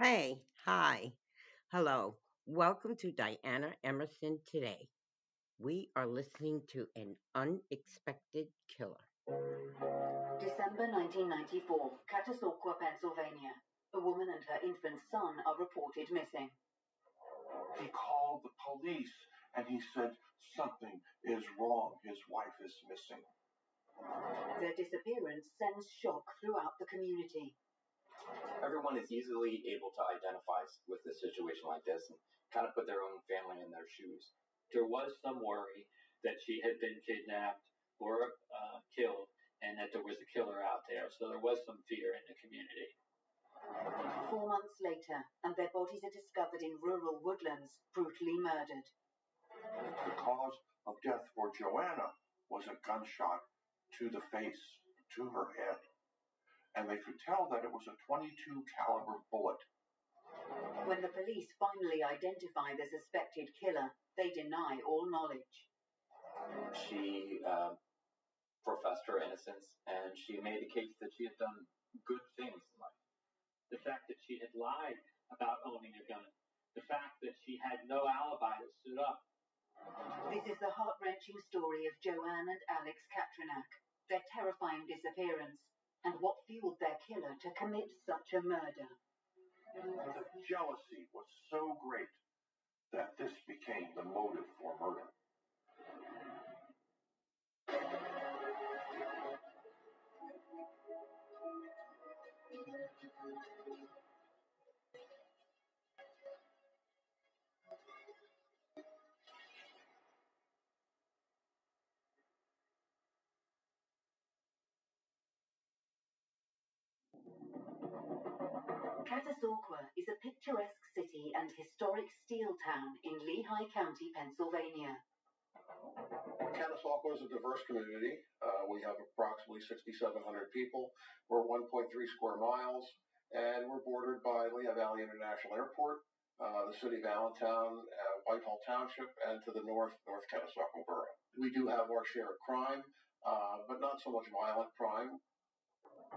Hey, hi, hello. Welcome to Diana Emerson today. We are listening to An Unexpected Killer. December 1994, Catasauqua, Pennsylvania. A woman and her infant son are reported missing. He called the police and he said something is wrong. His wife is missing. Their disappearance sends shock throughout the community. Everyone is easily able to identify with a situation like this and kind of put their own family in their shoes. There was some worry that she had been kidnapped or killed and that there was a killer out there. So there was some fear in the community. 4 months later, and their bodies are discovered in rural woodlands, brutally murdered. The cause of death for Joanna was a gunshot to the face, to her head. And they could tell that it was a .22 caliber bullet. When the police finally identify the suspected killer, they deny all knowledge. She professed her innocence, and she made the case that she had done good things in life. The fact that she had lied about owning a gun, the fact that she had no alibi that stood up. This is the heart-wrenching story of Joanne and Alex Katranak, their terrifying disappearance, and what fueled their killer to commit such a murder. The jealousy was so great that this became the motive for murder. Catasauqua is a picturesque city and historic steel town in Lehigh County, Pennsylvania. Catasauqua is a diverse community. We have approximately 6,700 people. We're 1.3 square miles, and we're bordered by Lehigh Valley International Airport, the city of Allentown, Whitehall Township, and to the north, North Catasauqua Borough. We do have our share of crime, but not so much violent crime.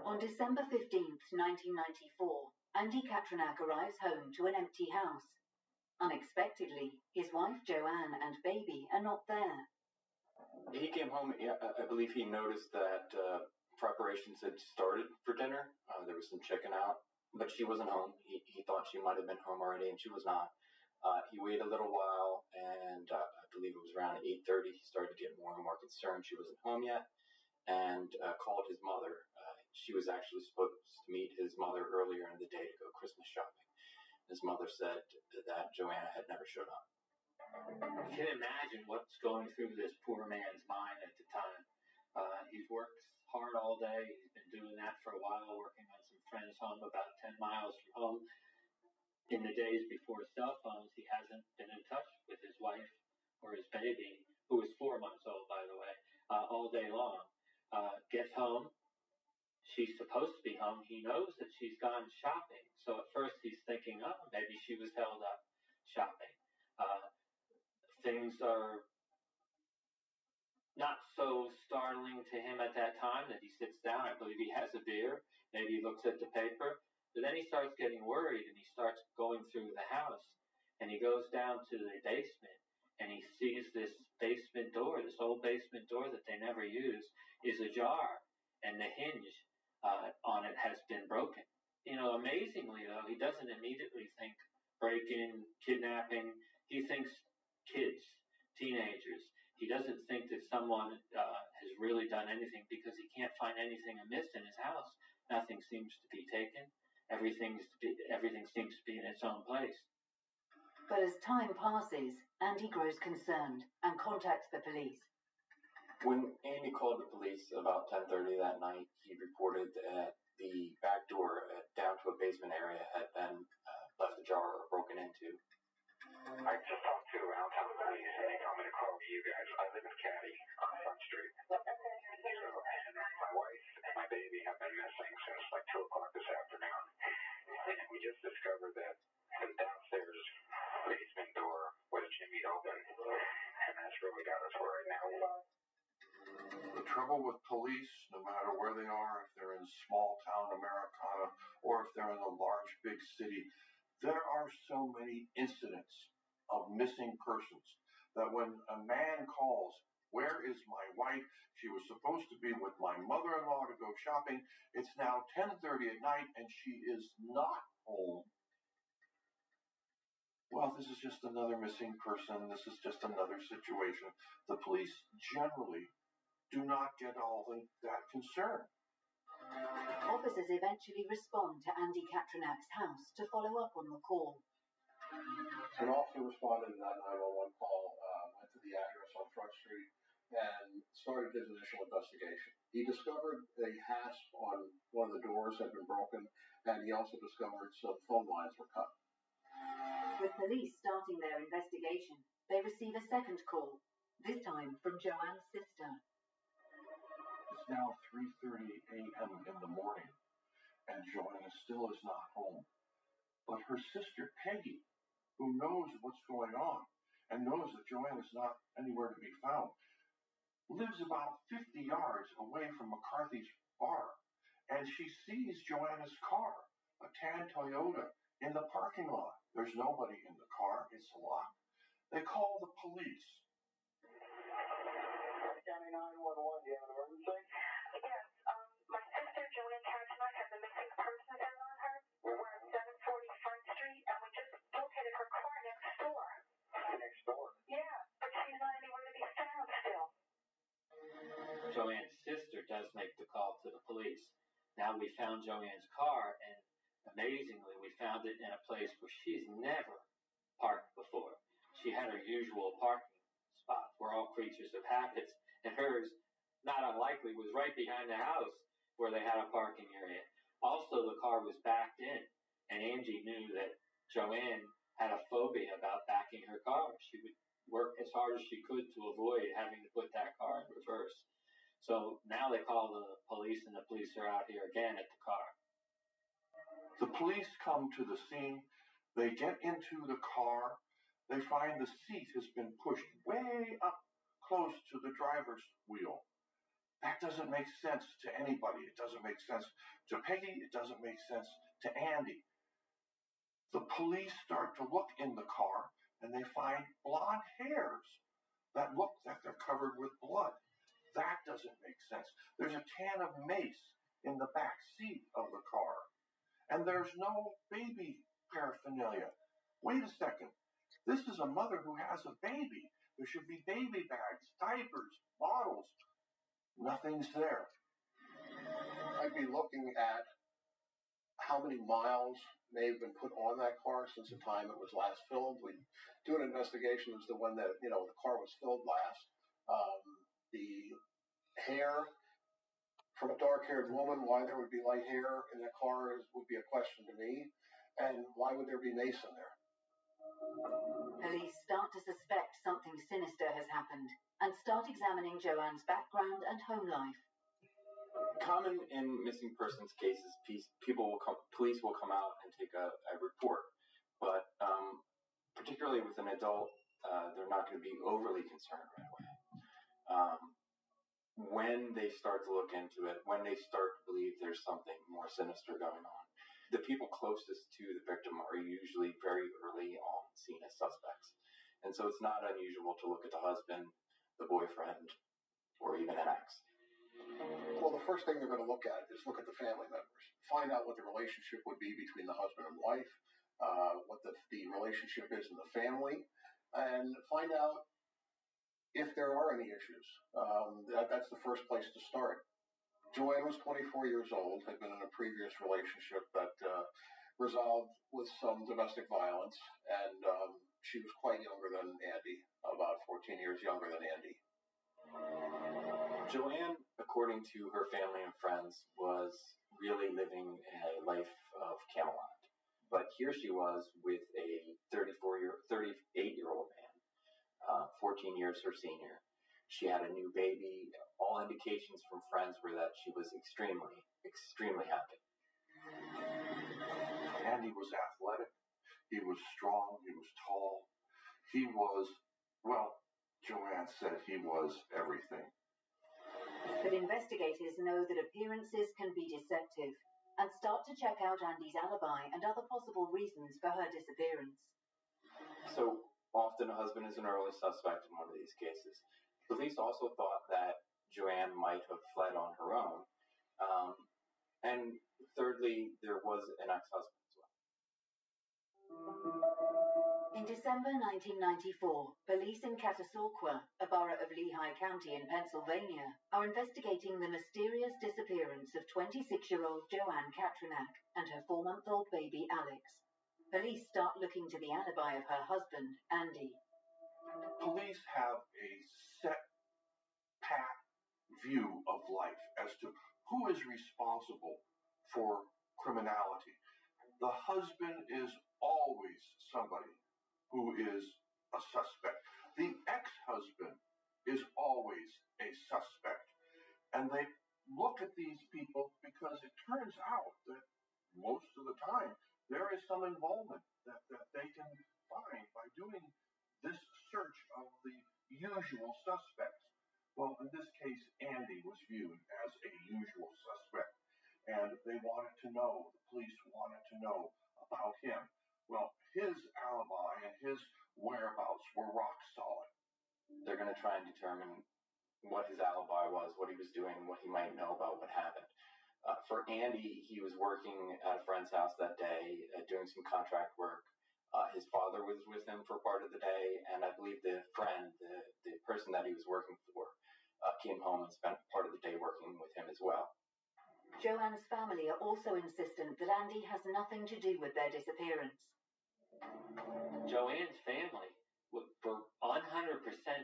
On December 15th, 1994, Andy Katranak arrives home to an empty house. Unexpectedly, his wife Joanne and baby are not there. He came home, I believe he noticed that preparations had started for dinner. There was some chicken out, but she wasn't home. He thought she might have been home already, and she was not. He waited a little while, and I believe it was around 8:30. He started to get more and more concerned she wasn't home yet, and called his mother. She was actually supposed to meet his mother earlier in the day to go Christmas shopping. His mother said that Joanna had never showed up. You can imagine what's going through this poor man's mind at the time. He's worked hard all day. He's been doing that for a while, working on some friend's home about 10 miles from home. In the days before cell phones, he hasn't been in touch with his wife or his baby, who is 4 months old, by the way, all day long. Gets home. She's supposed to be home. He knows that she's gone shopping. So at first he's thinking, oh, maybe she was held up shopping. Things are not so startling to him at that time that he sits down. I believe he has a beer. Maybe he looks at the paper. But then he starts getting worried and he starts going through the house. And he goes down to the basement and he sees this basement door, this old basement door that they never use, is ajar. And the hinge on it has been broken. Amazingly, though, he doesn't immediately think break-in, kidnapping. He thinks kids, teenagers. He doesn't think that someone has really done anything because he can't find anything amiss in his house. Nothing seems to be taken. Everything seems to be in its own place. But as time passes, Andy grows concerned and contacts the police. When Andy called the police about 10:30 that night, he reported that the back door down to a basement area had been left ajar or broken into. I just talked to Allentown Police, and they told me to call you guys. I live in Caddy on Front Street. And my wife and my baby have been missing since like 2 o'clock this afternoon. And we just discovered that the downstairs basement door was jimmied open, and that's really got us worried now. The trouble with police, no matter where they are, if they're in small town Americana or if they're in a large big city, There are so many incidents of missing persons that when a man calls, "Where is my wife? She was supposed to be with my mother-in-law to go shopping. It's now 10:30 at night and she is not home." Well, this is just another missing person. This is just another situation. The police generally do not get all that concerned. Officers eventually respond to Andy Katranak's house to follow up on the call. An officer responded to that 911 call, went to the address on Front Street, and started his initial investigation. He discovered a hasp on one of the doors had been broken, and he also discovered some phone lines were cut. With police starting their investigation, they receive a second call, this time from Joanne's sister. It's now 3:30 a.m. in the morning, and Joanna still is not home. But her sister, Peggy, who knows what's going on and knows that Joanne is not anywhere to be found, lives about 50 yards away from McCarthy's bar, and she sees Joanna's car, a tan Toyota, in the parking lot. There's nobody in the car. It's locked. They call the police. County 911, do you have an emergency? Yes, my sister Joanne Katranak has a missing person found on her. We're at 740 Front Street, and we just located her car next door. Next door? Yeah, but she's not anywhere to be found still. Joanne's sister does make the call to the police. Now we found Joanne's car, and amazingly, we found it in a place where she's never parked before. She had her usual parking spot. We're all creatures of habits, and hers, not unlikely, was right behind the house where they had a parking area. Also, the car was backed in, and Angie knew that Joanne had a phobia about backing her car. She would work as hard as she could to avoid having to put that car in reverse. So now they call the police, and the police are out here again at the car. The police come to the scene. They get into the car. They find the seat has been pushed way up close to the driver's wheel. That doesn't make sense to anybody. It doesn't make sense to Peggy. It doesn't make sense to Andy. The police start to look in the car, and they find blonde hairs that look like they're covered with blood. That doesn't make sense. There's a can of mace in the back seat of the car, and there's no baby paraphernalia. Wait a second. This is a mother who has a baby. There should be baby bags, diapers, bottles. Nothing's there. I'd be looking at how many miles may have been put on that car since the time it was last filmed. We do an investigation as to when the car was filled last. The hair from a dark-haired woman, why there would be light hair in the car would be a question to me. And why would there be mace in there? Police start to suspect something sinister has happened and start examining Joanne's background and home life. Common in missing persons cases, police will come out and take a report, but particularly with an adult, they're not going to be overly concerned right away. When they start to look into it, when they start to believe there's something more sinister going on, the people closest to the victim are usually very early on seen as suspects. And so it's not unusual to look at the husband, the boyfriend, or even an ex. Well, the first thing they're going to look at is look at the family members. Find out what the relationship would be between the husband and wife, what the relationship is in the family, and find out if there are any issues. That's the first place to start. Joanne was 24 years old, had been in a previous relationship that resolved with some domestic violence, and she was quite younger than Andy, about 14 years younger than Andy. Joanne, according to her family and friends, was really living a life of Camelot. But here she was with a 38-year-old man, 14 years her senior. She had a new baby. All indications from friends were that she was extremely, extremely happy. Andy was athletic. He was strong. He was tall. He was, well, Joanne said he was everything. But investigators know that appearances can be deceptive. and start to check out Andy's alibi and other possible reasons for her disappearance. So often a husband is an early suspect in one of these cases. Police also thought that Joanne might have fled on her own. And thirdly, there was an ex-husband as well. In December 1994, police in Catasauqua, a borough of Lehigh County in Pennsylvania, are investigating the mysterious disappearance of 26-year-old Joanne Katrinak and her 4-month-old baby Alex. Police start looking to the alibi of her husband, Andy. Police have a set, pat view of life as to who is responsible for criminality. The husband is always somebody who is a suspect. The ex-husband is always a suspect. And they look at these people because it turns out that most of the time there is some involvement that they can find by doing this search of the usual suspects. Well, in this case, Andy was viewed as a usual suspect, and they wanted to know, the police wanted to know about him. Well, his alibi and his whereabouts were rock solid. They're going to try and determine what his alibi was, what he was doing, what he might know about what happened. For Andy, he was working at a friend's house that day, doing some contract work. His father was with him for part of the day, and I believe the friend, the person that he was working for, came home and spent part of the day working with him as well. Joanne's family are also insistent that Andy has nothing to do with their disappearance. Joanne's family were 100%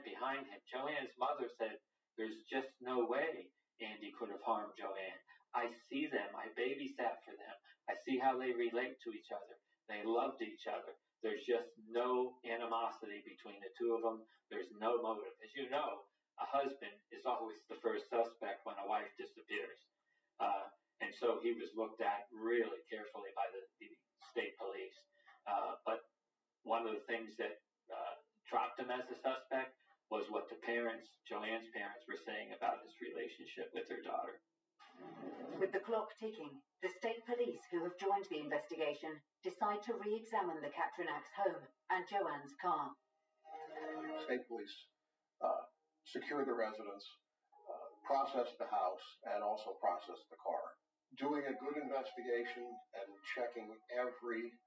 behind him. Joanne's mother said, "There's just no way Andy could have harmed Joanne. I see them. I babysat for them. I see how they relate to each other. They loved each other. There's just no animosity between the two of them. There's no motive." As you know, a husband is always the first suspect when a wife disappears. And so he was looked at really carefully by the state police. But one of the things that dropped him as a suspect was what the parents, Joanne's parents, were saying about his relationship with their daughter. With the clock ticking, the state police, who have joined the investigation, decide to re-examine the Katrinak's home and Joanne's car. State police secure the residence, process the house, and also process the car. Doing a good investigation and checking every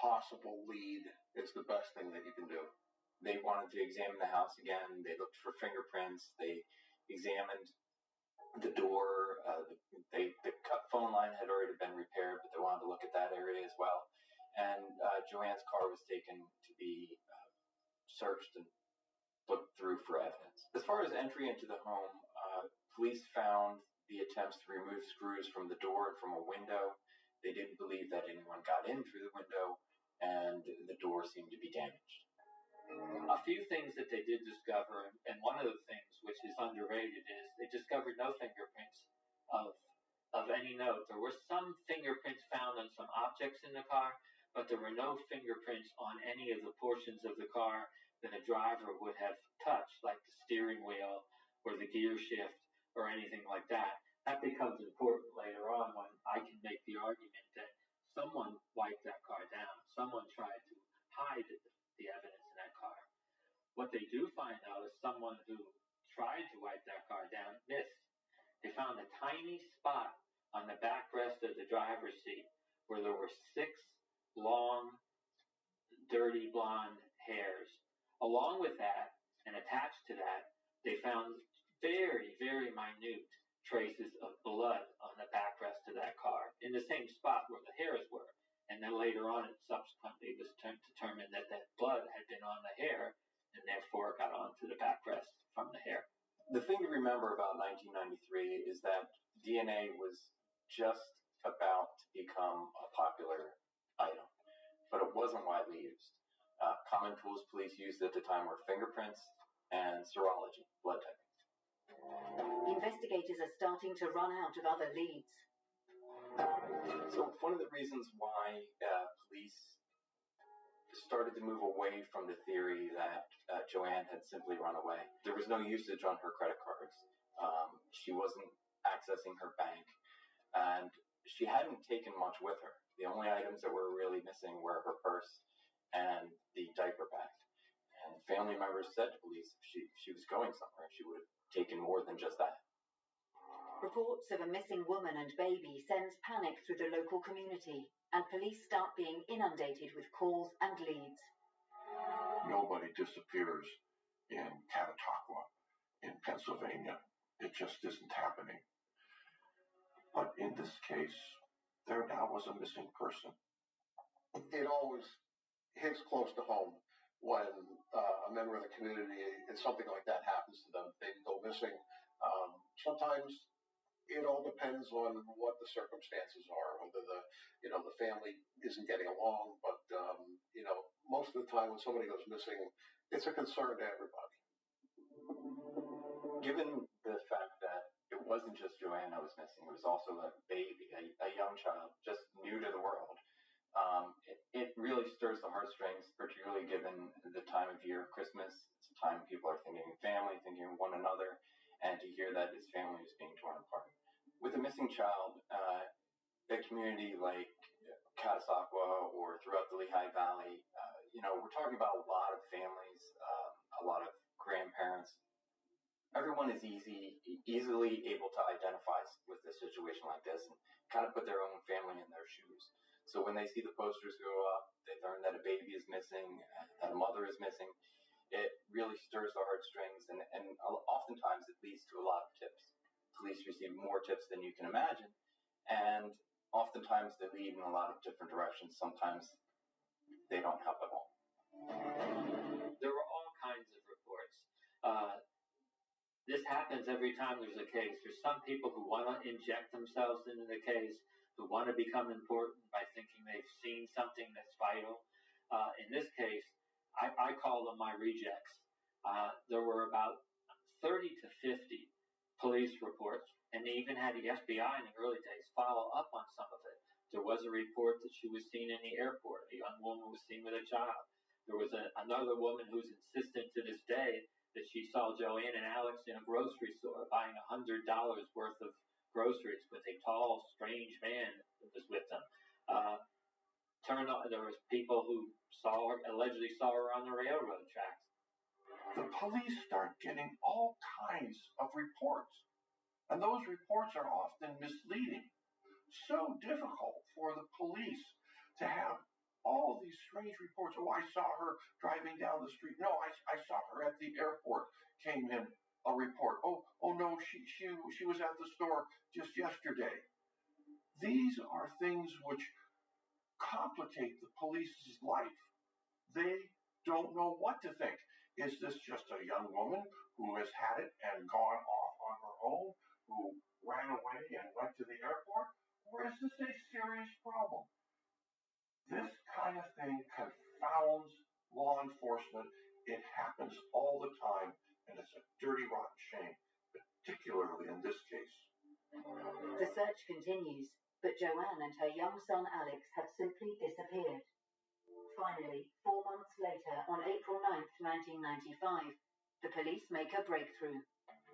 possible lead is the best thing that you can do. They wanted to examine the house again. They looked for fingerprints. They examined the door. The phone line had already been repaired, but they wanted to look at that area as well. And Joanne's car was taken to be searched and looked through for evidence. As far as entry into the home, police found the attempts to remove screws from the door and from a window. They didn't believe that anyone got in through the window, and the door seemed to be damaged. A few things that they did discover, and one of the things which is underrated, is they discovered no fingerprints of any note. There were some fingerprints found on some objects in the car, but there were no fingerprints on any of the portions of the car that a driver would have touched, like the steering wheel or the gear shift or anything like that. That becomes important later on when I can make the argument that someone wiped that car down. Someone tried to hide the evidence in that car. What they do find out is someone who tried to wipe that car down missed. They found a tiny spot on the backrest of the driver's seat where there were 6 long, dirty blonde hairs. Along with that, and attached to that, they found very, very minute traces of blood on the backrest of that car in the same spot where the hairs were. And then later on, it subsequently was determined that that blood had been on the hair and therefore got onto the backrest from the hair. The thing to remember about 1993 is that DNA was just about to become a popular item, but it wasn't widely used. Common tools police used at the time were fingerprints and serology, blood typing. Investigators are starting to run out of other leads. So one of the reasons why police started to move away from the theory that Joanne had simply run away, there was no usage on her credit cards. She wasn't accessing her bank, and she hadn't taken much with her. The only items that were really missing were her purse and the diaper bag. And family members said to police if she was going somewhere, she would have taken more than just that. Reports of a missing woman and baby sends panic through the local community, and police start being inundated with calls and leads. Nobody disappears in Catawba, in Pennsylvania. It just isn't happening. But in this case, there now was a missing person. It always hits close to home when a member of the community, and something like that happens to them, they go missing. Sometimes it all depends on what the circumstances are, whether the family isn't getting along. But most of the time when somebody goes missing, it's a concern to everybody. Given the fact that it wasn't just Joanne that was missing, it was also a baby, a young child, just new to the world. It really stirs the heartstrings, particularly given the time of year, Christmas. It's a time people are thinking of family, thinking of one another, and to hear that his family is being torn apart. With a missing child, a community like Catasauqua or throughout the Lehigh Valley, we're talking about a lot of families, a lot of grandparents. Everyone is easily able to identify with a situation like this and kind of put their own family in their shoes. So when they see the posters go up, they learn that a baby is missing, that a mother is missing. It really stirs the heartstrings, and oftentimes it leads to a lot of tips. Police receive more tips than you can imagine, and oftentimes they lead in a lot of different directions. Sometimes they don't help at all. There were all kinds of reports. This happens every time there's a case. There's some people who want to inject themselves into the case, who want to become important by thinking they've seen something that's vital. In this case, I call them my rejects. There were about 30 to 50 police reports, and they even had the FBI in the early days follow up on some of it. There was a report that she was seen in the airport. A young woman was seen with a child. There was another woman who's insistent to this day that she saw Joanne and Alex in a grocery store buying $100 worth of groceries with a tall, strange man that was with them. There was people who allegedly saw her on the railroad tracks. The police start getting all kinds of reports, and those reports are often misleading. So difficult for the police to have all these strange reports. Oh, I saw her driving down the street. No, I saw her at the airport. Came in a report. Oh no, she was at the store just yesterday. These are things which complicate the police's life. They don't know what to think. Is this just a young woman who has had it and gone off on her own, who ran away and went to the airport? Or is this a serious problem? This kind of thing confounds law enforcement. It happens all the time, and it's a dirty, rotten shame, particularly in this case. The search continues, but Joanne and her young son Alex have simply disappeared. Finally, 4 months later, on April 9th, 1995, the police make a breakthrough.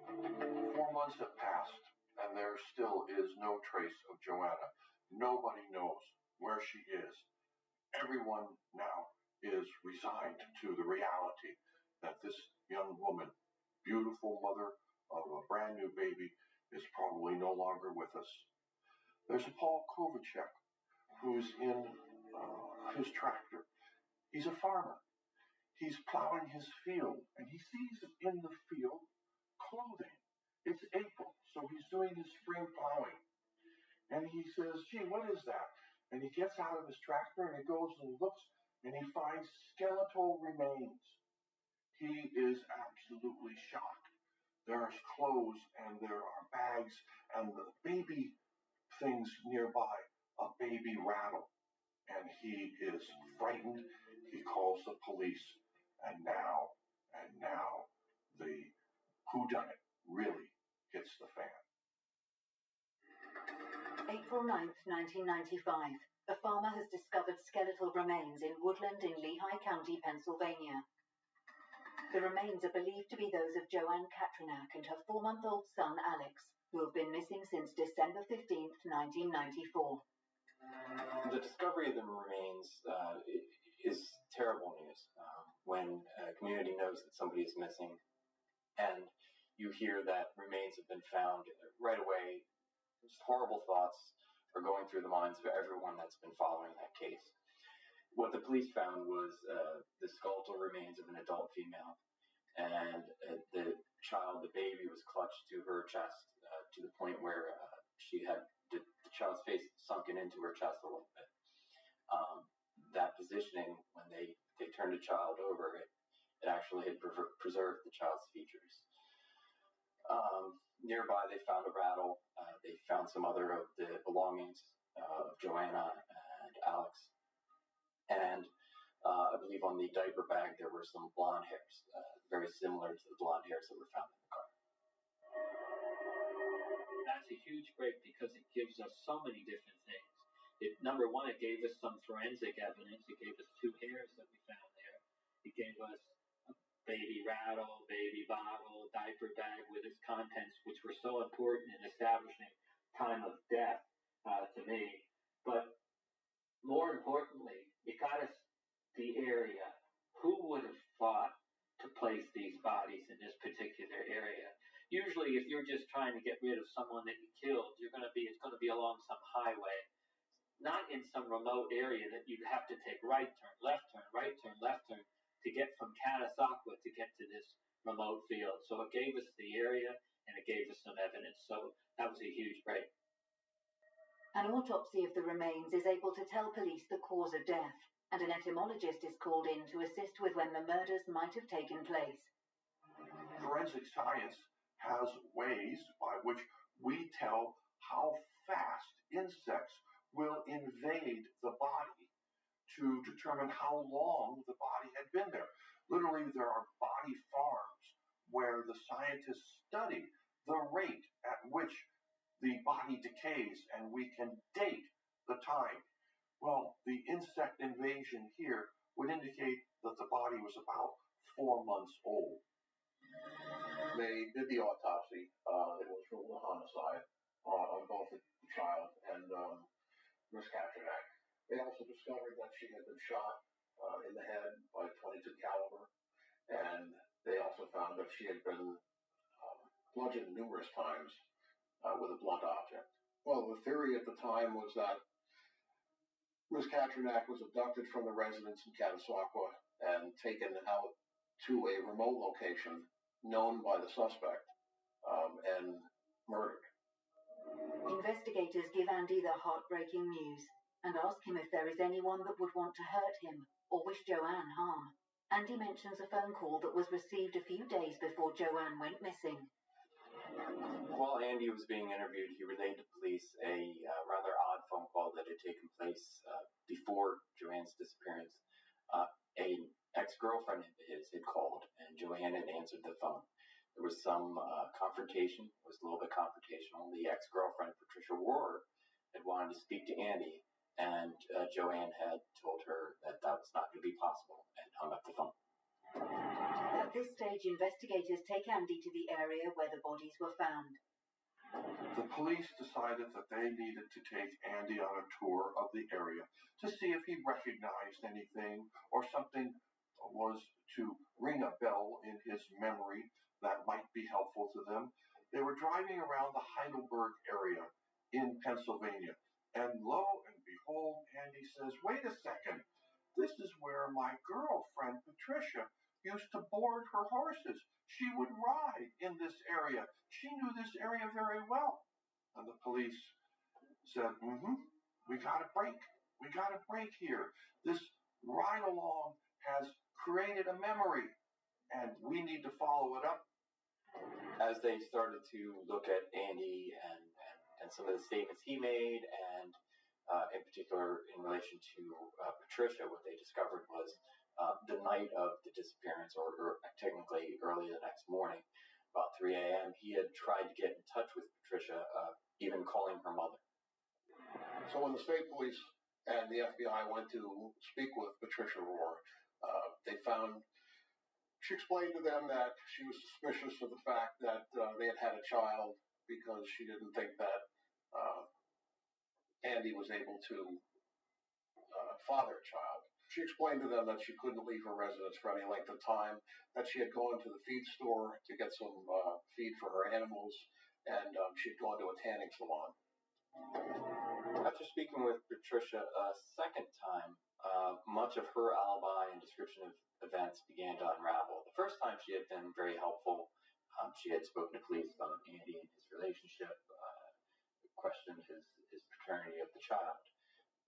4 months have passed, and there still is no trace of Joanna. Nobody knows where she is. Everyone now is resigned to the reality that this young woman, beautiful mother of a brand new baby, is probably no longer with us. There's Paul Kovacek, who's in his tractor. He's a farmer. He's plowing his field, and he sees in the field clothing. It's April, so he's doing his spring plowing. And he says, gee, what is that? And he gets out of his tractor and he goes and looks and he finds skeletal remains. He is absolutely shocked. There's clothes and there are bags and the baby things nearby, a baby rattle. And he is frightened. He calls the police. And now, the whodunit really hits the fan. April 9th, 1995. A farmer has discovered skeletal remains in woodland in Lehigh County, Pennsylvania. The remains are believed to be those of Joanne Katrinak and her 4-month-old son, Alex, who have been missing since December 15th, 1994. The discovery of the remains is terrible news. When a community knows that somebody is missing and you hear that remains have been found right away, just horrible thoughts are going through the minds of everyone that's been following that case. What the police found was the skeletal remains of an adult female, and the child, the baby, was clutched to her chest to the point where she had the child's face sunken into her chest a little bit. That positioning, when they turned the child over, it actually had preserved the child's features. Nearby, they found a rattle. They found some other of the belongings of Joanna and Alex. And I believe on the diaper bag there were some blonde hairs, very similar to the blonde hairs that were found in the car. That's a huge break because it gives us so many different things. Number one, it gave us some forensic evidence. It gave us 2 hairs that we found there. It gave us a baby rattle, baby bottle, diaper bag with its contents, which were so important in establishing time of death to me. But more importantly, it got us the area. Who would have thought to place these bodies in this particular area? Usually, if you're just trying to get rid of someone that you killed, it's going to be along some highway, not in some remote area that you'd have to take right turn, left turn, right turn, left turn to get from Catasauqua to get to this remote field. So it gave us the area and it gave us some evidence. So that was a huge break. An autopsy of the remains is able to tell police the cause of death, and an etymologist is called in to assist with when the murders might have taken place. Forensic science has ways by which we tell how fast insects will invade the body to determine how long the body had been there. Literally, there are body farms where the scientists study the rate at which the body decays, and we can date the time. Well, the insect invasion here would indicate that the body was about 4 months old. They did the autopsy. It was ruled a homicide on both the child and Miss Katrinak. They also discovered that she had been shot in the head by a .22 caliber, and they also found that she had been bludgeoned numerous times with a blunt object. Well, the theory at the time was that Miss Katrinak was abducted from the residence in Catasauqua and taken out to a remote location known by the suspect and murdered. Investigators give Andy the heartbreaking news and ask him if there is anyone that would want to hurt him or wish Joanne harm. Andy mentions a phone call that was received a few days before Joanne went missing. While Andy was being interviewed, he relayed to police a rather odd phone call that had taken place before Joanne's disappearance. An ex-girlfriend of his had called, and Joanne had answered the phone. There was some confrontation. It was a little bit confrontational. The ex-girlfriend, Patricia Rohrer, had wanted to speak to Andy, and Joanne had told her that that was not going to be possible and hung up the phone. At this stage, investigators take Andy to the area where the bodies were found. The police decided that they needed to take Andy on a tour of the area to see if he recognized anything or something was to ring a bell in his memory that might be helpful to them. They were driving around the Heidelberg area in Pennsylvania, and lo and behold, Andy says, "Wait a second, this is where my girlfriend Patricia used to board her horses. She would ride in this area. She knew this area very well." And the police said, we got a break. We got a break here. This ride along has created a memory, and we need to follow it up. As they started to look at Andy and some of the statements he made, and in particular in relation to Patricia, what they discovered was the night of the disappearance, or technically early the next morning, about 3 a.m., he had tried to get in touch with Patricia, even calling her mother. So when the state police and the FBI went to speak with Patricia Rohrer, she explained to them that she was suspicious of the fact that they had had a child because she didn't think that Andy was able to father a child. She explained to them that she couldn't leave her residence for any length of time, that she had gone to the feed store to get some feed for her animals, and she had gone to a tanning salon. After speaking with Patricia a second time, much of her alibi and description of events began to unravel. The first time she had been very helpful. She had spoken to police about Andy and his relationship, questioned his paternity of the child.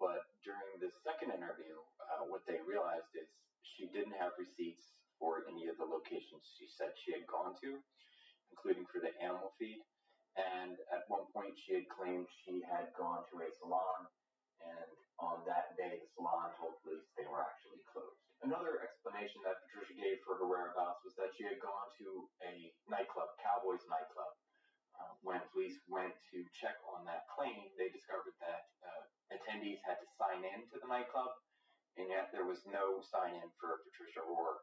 But during the second interview, what they realized is she didn't have receipts for any of the locations she said she had gone to, including for the animal feed. And at one point, she had claimed she had gone to a salon, and on that day, the salon told police they were actually closed. Another explanation that Patricia gave for her whereabouts was that she had gone to a nightclub, Cowboys nightclub. When police went to check on that claim, they discovered that attendees had to sign in to the nightclub, and yet there was no sign-in for Patricia Rohr.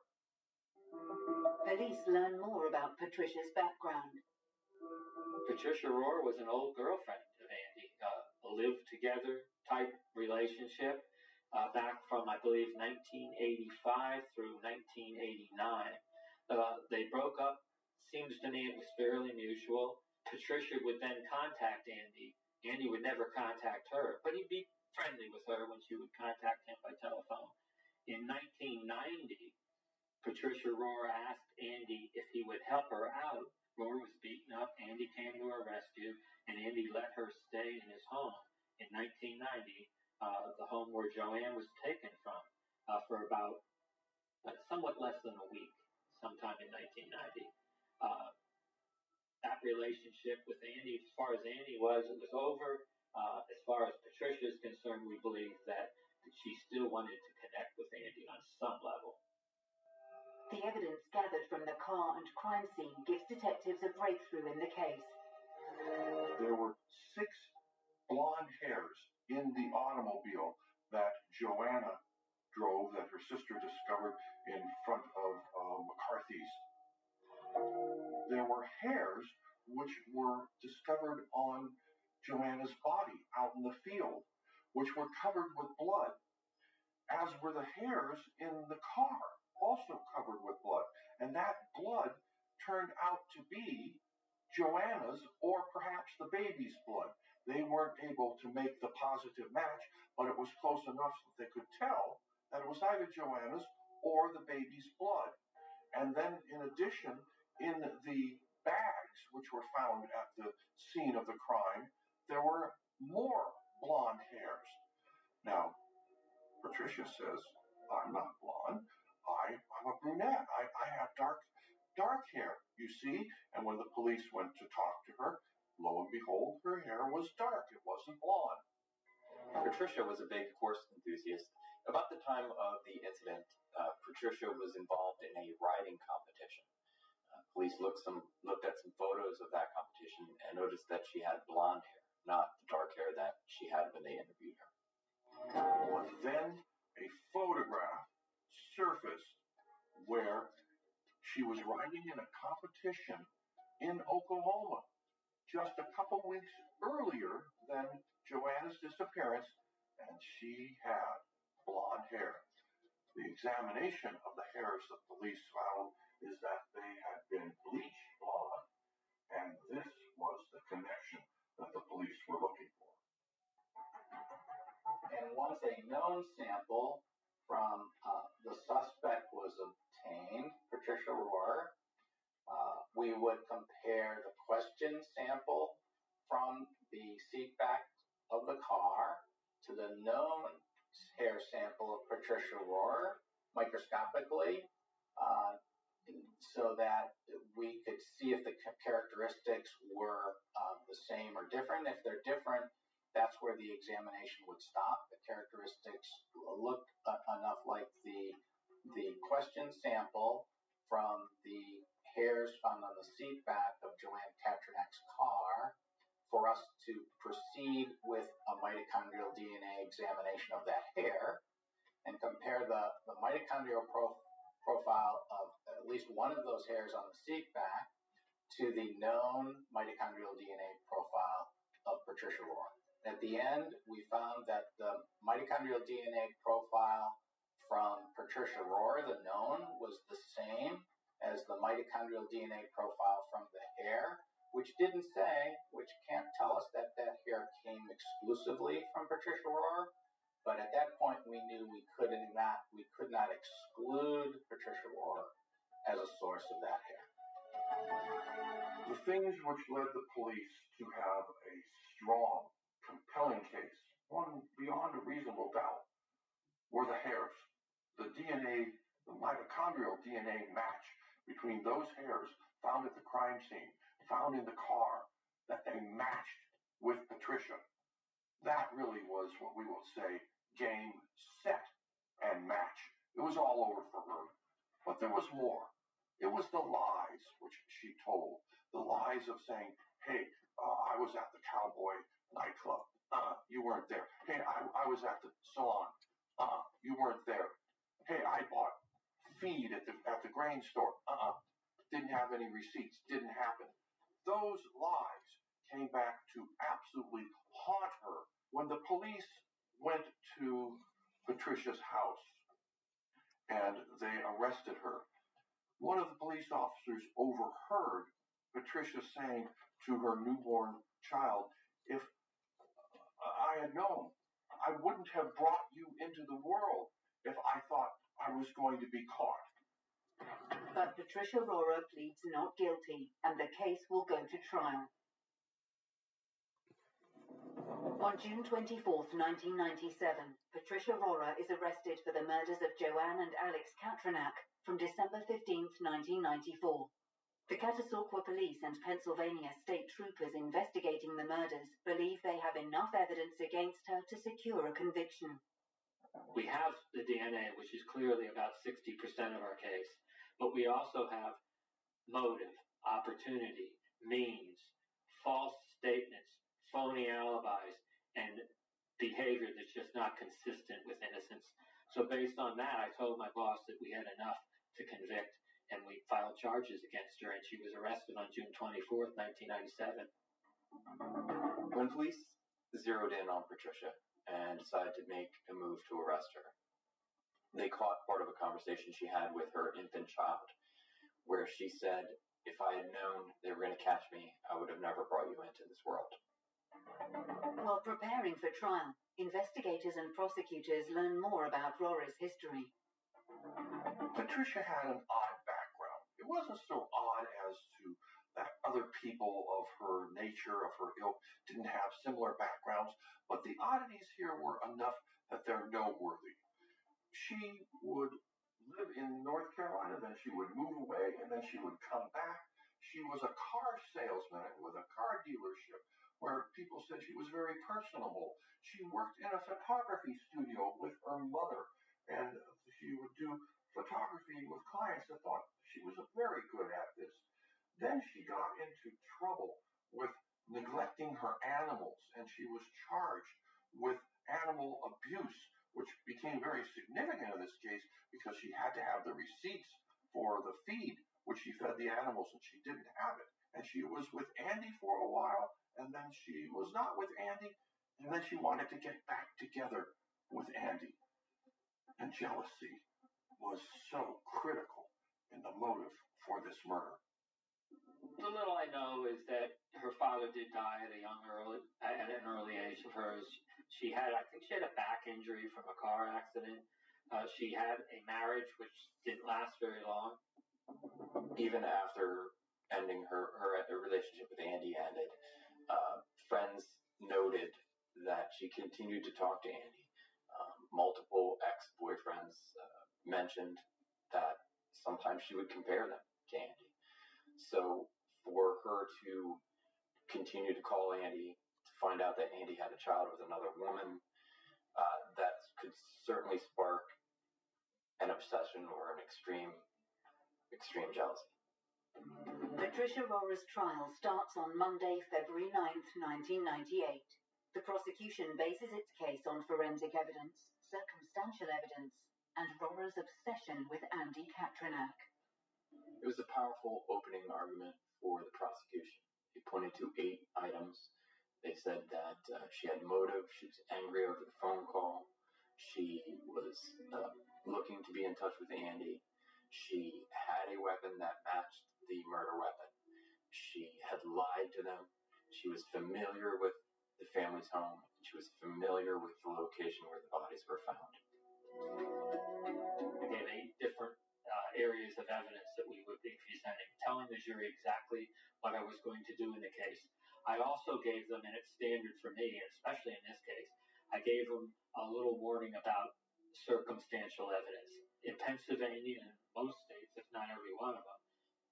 Police learn more about Patricia's background. Patricia Rohr was an old girlfriend of Andy, a live-together type relationship back from, I believe, 1985 through 1989. They broke up. Seems to me it was fairly mutual. Patricia would then contact Andy. Andy would never contact her, but he'd be friendly with her when she would contact him by telephone. In 1990, Patricia Rohr asked Andy if he would help her out. Rohr was beaten up. Andy came to her rescue, and Andy let her stay in his home. In 1990, the home where Joanne was taken from, for about somewhat less than a week, sometime in 1990. That relationship with Andy, as far as Andy was, it was over. As far as Patricia is concerned, we believe that she still wanted to connect with Andy on some level. The evidence gathered from the car and crime scene gives detectives a breakthrough in the case. There were 6 blonde hairs in the automobile that Joanna drove, that her sister discovered in front of McCarthy's. There were hairs which were discovered on Joanna's body out in the field, which were covered with blood, as were the hairs in the car, also covered with blood. And that blood turned out to be Joanna's, or perhaps the baby's blood. They weren't able to make the positive match, but it was close enough that they could tell that it was either Joanna's or the baby's blood. And then, in addition, in the bags which were found at the scene of the crime, there were more blonde hairs. Now, Patricia says, I'm not blonde. I'm a brunette. I have dark hair, you see. And when the police went to talk to her, lo and behold, her hair was dark. It wasn't blonde. Patricia was a big horse enthusiast. About the time of the incident, Patricia was involved in a riding competition. Police looked at some photos of that competition and noticed that she had blonde hair, not the dark hair that she had when they interviewed her. But then a photograph surfaced where she was riding in a competition in Oklahoma just a couple weeks earlier than Joanna's disappearance, and she had blonde hair. The examination of the hairs that police found is that they had been bleached blonde, and this was the connection that the police were looking for. And once a known sample from the suspect was obtained, Patricia Rohr, we would compare the question sample from the seat back of the car to the known hair sample of Patricia Rohr microscopically, so that we could see if the characteristics were the same or different. If they're different, that's where the examination would stop. The characteristics look enough like the question sample from the hairs found on the seat back of Joanne Katranek's car for us to proceed with a mitochondrial DNA examination of that hair and compare the mitochondrial profile of at least one of those hairs on the seat back to the known mitochondrial DNA profile of Patricia Rohr. At the end, we found that the mitochondrial DNA profile from Patricia Rohr, the known, was the same as the mitochondrial DNA profile from the hair, which can't tell us that that hair came exclusively from Patricia Rohr. But at that point, we knew we could not exclude Patricia Rohr as a source of that hair. The things which led the police to have a strong, compelling case, one beyond a reasonable doubt, were the hairs. The DNA, the mitochondrial DNA match between those hairs found at the crime scene, found in the car, that they matched with Patricia. That really was what we will say game, set, and match. It was all over for her. But there was more. It was the lies which she told. The lies of saying, hey, I was at the Cowboy nightclub. You weren't there. Hey, I was at the salon. You weren't there. Hey, I bought feed at the grain store. Didn't have any receipts. Didn't happen. Those lies came back to absolutely haunt her when the police went to Patricia's house and they arrested her. One of the police officers overheard Patricia saying to her newborn child, if I had known, I wouldn't have brought you into the world if I thought I was going to be caught. But Patricia Rohr pleads not guilty, and the case will go to trial. On June 24, 1997, Patricia Rohr is arrested for the murders of Joanne and Alex Katranak from December 15, 1994. The Catasauqua Police and Pennsylvania State Troopers investigating the murders believe they have enough evidence against her to secure a conviction. We have the DNA, which is clearly about 60% of our case, but we also have motive, opportunity, means, false statements, phony alibis, and behavior that's just not consistent with innocence. So based on that, I told my boss that we had enough to convict, and we filed charges against her, and she was arrested on June 24th, 1997. When police zeroed in on Patricia and decided to make a move to arrest her, they caught part of a conversation she had with her infant child, where she said, if I had known they were going to catch me, I would have never brought you into this world. While preparing for trial, investigators and prosecutors learn more about Rohr's history. Patricia had an odd background. It wasn't so odd as to that other people of her nature, of her ilk, didn't have similar backgrounds, but the oddities here were enough that they're noteworthy. She would live in North Carolina, then she would move away, and then she would come back. She was a car salesman with a car dealership where people said she was very personable. She worked in a photography studio with her mother, and she would do photography with clients that thought she was very good at this. Then she got into trouble with neglecting her animals, and she was charged with animal abuse, which became very significant in this case because she had to have the receipts for the feed, which she fed the animals, and she didn't have it. And she was with Andy for a while, and then she was not with Andy, and then she wanted to get back together with Andy. And jealousy was so critical in the motive for this murder. The little I know is that her father did die at an early age of hers. I think she had a back injury from a car accident. She had a marriage which didn't last very long. Even after ending her relationship with Andy ended, friends noted that she continued to talk to Andy. Multiple ex-boyfriends mentioned that sometimes she would compare them to Andy. So for her to continue to call Andy, to find out that Andy had a child with another woman, that could certainly spark an obsession or an extreme jealousy. Patricia Rohr's trial starts on Monday, February 9th, 1998. The prosecution bases its case on forensic evidence, circumstantial evidence, and Rohr's obsession with Andy Katranak. It was a powerful opening argument for the prosecution. They pointed to 8 items. They said that she had motive, she was angry over the phone call, she was looking to be in touch with Andy, she had a weapon that matched the murder weapon, she had lied to them, she was familiar with the family's home, and she was familiar with the location where the bodies were found. We gave 8 different areas of evidence that we would be presenting, telling the jury exactly what I was going to do in the case. I also gave them, and it's standard for me, and especially in this case, I gave them a little warning about circumstantial evidence. In Pennsylvania and most states, if not every one of them,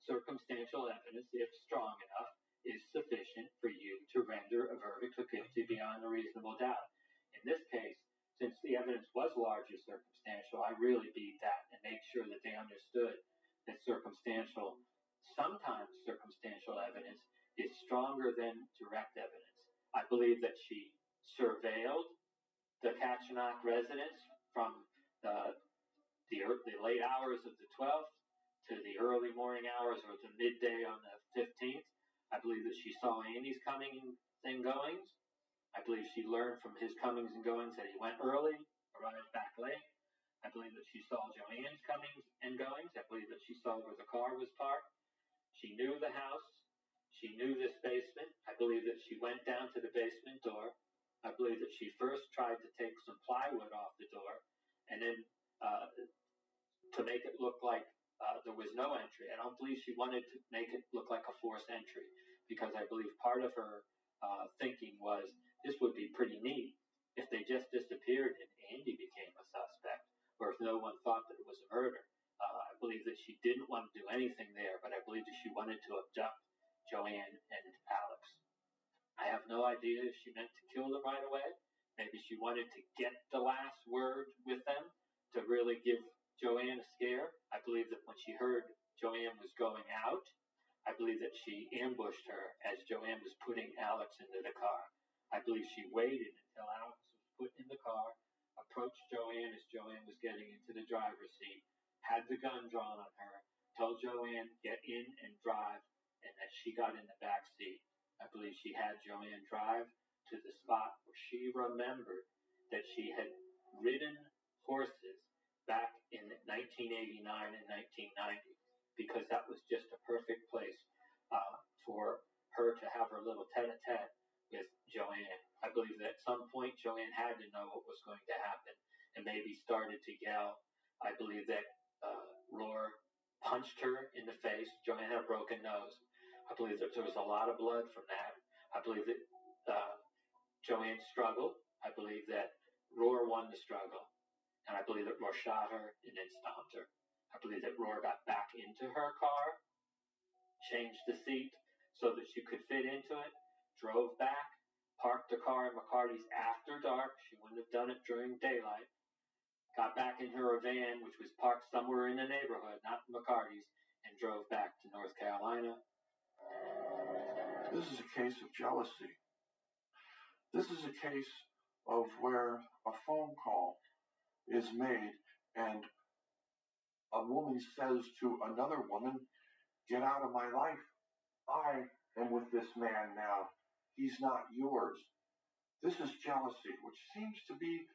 circumstantial evidence, if strong enough, is sufficient for you to render a verdict of guilty beyond a reasonable doubt. In this case, since the evidence was largely circumstantial, I really beat that and made sure that they understood that sometimes circumstantial evidence is stronger than direct evidence. I believe that she surveilled the Katchenok residence from the late hours of the 12th to the early morning hours or the midday on the 15th. I believe that she saw Andy's comings and goings. I believe she learned from his comings and goings that he went early, arrived back late. I believe that she saw Joanne's comings and goings. I believe that she saw where the car was parked. She knew the house. She knew this basement. I believe that she went down to the basement door. I believe that she first tried to take some plywood off the door and then to make it look like there was no entry. I don't believe she wanted to make it look like a forced entry because I believe part of her thinking was this would be pretty neat if they just disappeared and Andy became a suspect, or if no one thought that it was a murder. I believe that she didn't want to do anything there, but I believe that she wanted to abduct Joanne and Alex. I have no idea if she meant to kill them right away. Maybe she wanted to get the last word with them to really give Joanne a scare. I believe that when she heard Joanne was going out, I believe that she ambushed her as Joanne was putting Alex into the car. I believe she waited until Alex was put in the car, approached Joanne as Joanne was getting into the driver's seat, had the gun drawn on her, told Joanne, get in and drive, and that she got in the back seat. I believe she had Joanne drive to the spot where she remembered that she had ridden horses back in 1989 and 1990, because that was just a perfect place for her to have her little tete-a-tete with Joanne. I believe that at some point Joanne had to know what was going to happen and maybe started to yell. I believe that Rohr punched her in the face. Joanne had a broken nose. I believe that there was a lot of blood from that. I believe that Joanne struggled. I believe that Rohr won the struggle. And I believe that Rohr shot her and then stomped her. I believe that Rohr got back into her car, changed the seat so that she could fit into it, drove back, parked the car in McCarty's after dark. She wouldn't have done it during daylight. Got back in her van, which was parked somewhere in the neighborhood, not McCarty's, and drove back to North Carolina. This is a case of jealousy. This is a case of where a phone call is made and a woman says to another woman, get out of my life. I am with this man now. He's not yours. This is jealousy, which seems to be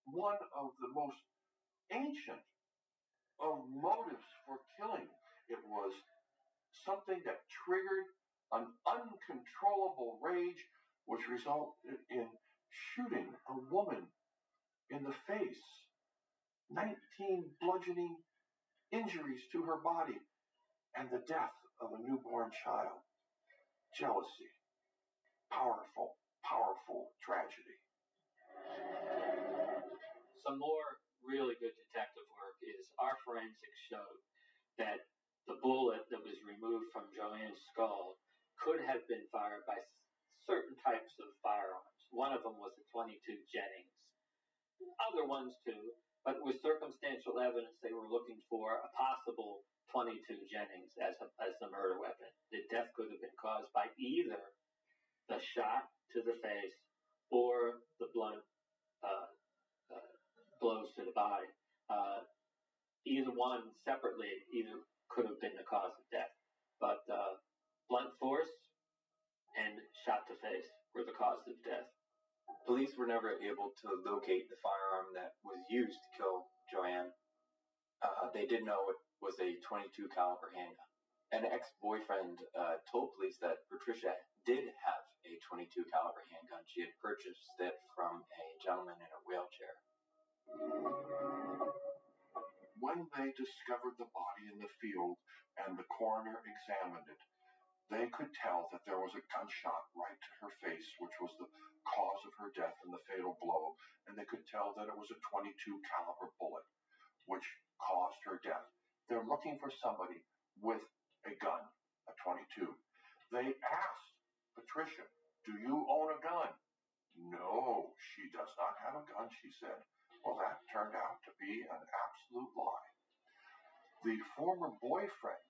one of the most ancient of motives for killing. It was something that triggered an uncontrollable rage, which resulted in shooting a woman in the face, 19 bludgeoning injuries to her body, and the death of a newborn child. Jealousy. Powerful, powerful tragedy. Some more really good detective work is our forensics showed that the bullet that was removed from Joanne's skull could have been fired by certain types of firearms. One of them was a .22 Jennings. Other ones too, but with circumstantial evidence they were looking for a possible .22 Jennings as the murder weapon. The death could have been caused by either the shot to the face or the blunt blows to the body. Either one separately either could have been the cause of death. But blunt force and shot to face were the cause of death. Police were never able to locate the firearm that was used to kill Joanne. They did know it was a .22 caliber handgun. An ex-boyfriend told police that Patricia did have a .22 caliber handgun. She had purchased it from a gentleman in a wheelchair. When they discovered the body in the field and the coroner examined it, they could tell that there was a gunshot right to her face, which was the cause of her death and the fatal blow, and they could tell that it was a .22 caliber bullet, which caused her death. They're looking for somebody with a gun, a .22. They asked Patricia, "Do you own a gun?" "No, she does not have a gun," she said. Well, that turned out to be an absolute lie. The former boyfriend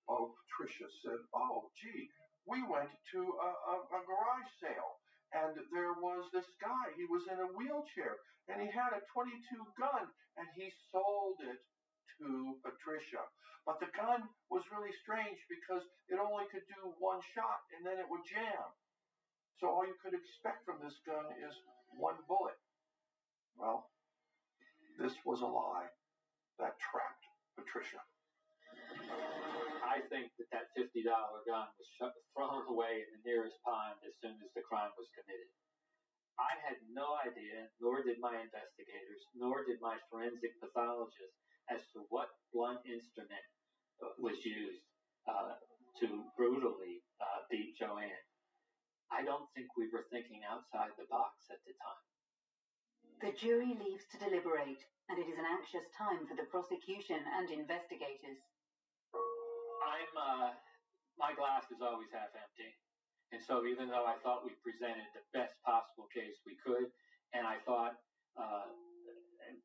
of Patricia said, "Oh, gee, we went to a garage sale, and there was this guy. He was in a wheelchair, and he had a .22 gun, and he sold it to Patricia. But the gun was really strange because it only could do one shot, and then it would jam. So all you could expect from this gun is one bullet." Well, this was a lie that trapped Patricia. I think that $50 gun was thrown away in the nearest pond as soon as the crime was committed. I had no idea, nor did my investigators, nor did my forensic pathologist, as to what blunt instrument was used to brutally beat Joanne. I don't think we were thinking outside the box at the time. The jury leaves to deliberate, and it is an anxious time for the prosecution and investigators. My glass is always half empty. And so even though I thought we presented the best possible case we could, and I thought,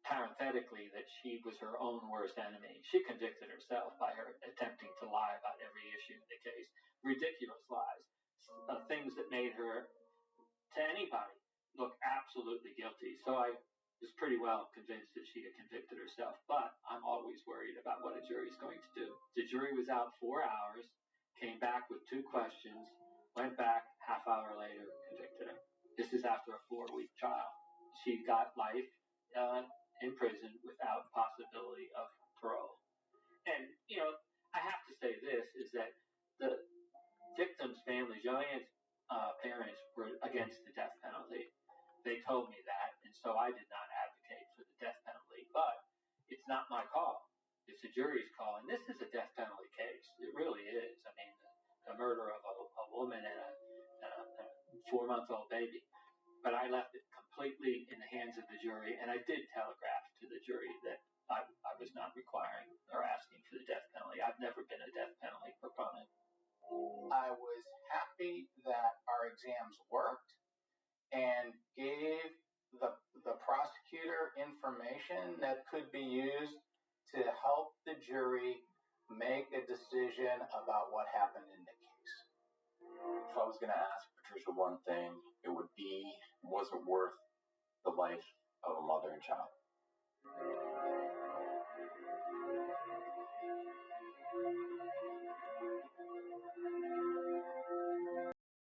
parenthetically, that she was her own worst enemy, she convicted herself by her attempting to lie about every issue in the case. Ridiculous lies. Things that made her, to anybody, look absolutely guilty. So I was pretty well convinced that she had convicted herself. But I'm always worried about what a jury's going to do. The jury was out 4 hours, came back with 2 questions, went back half hour later, convicted her. This is after a 4-week trial. She got life in prison without possibility of parole. And, I have to say this, is that the victim's family, Joanne's parents, were against the death penalty. They told me that, and so I did not advocate for the death penalty. But it's not my call. It's the jury's call. And this is a death penalty case. It really is. I mean, the murder of a woman and a 4-month-old baby. But I left it completely in the hands of the jury, and I did telegraph to the jury that I was not requiring or asking for the death penalty. I've never been a death penalty proponent. I was happy that our exams worked and gave the prosecutor information that could be used to help the jury make a decision about what happened in the case. If I was going to ask Patricia one thing, it would be, was it worth the life of a mother?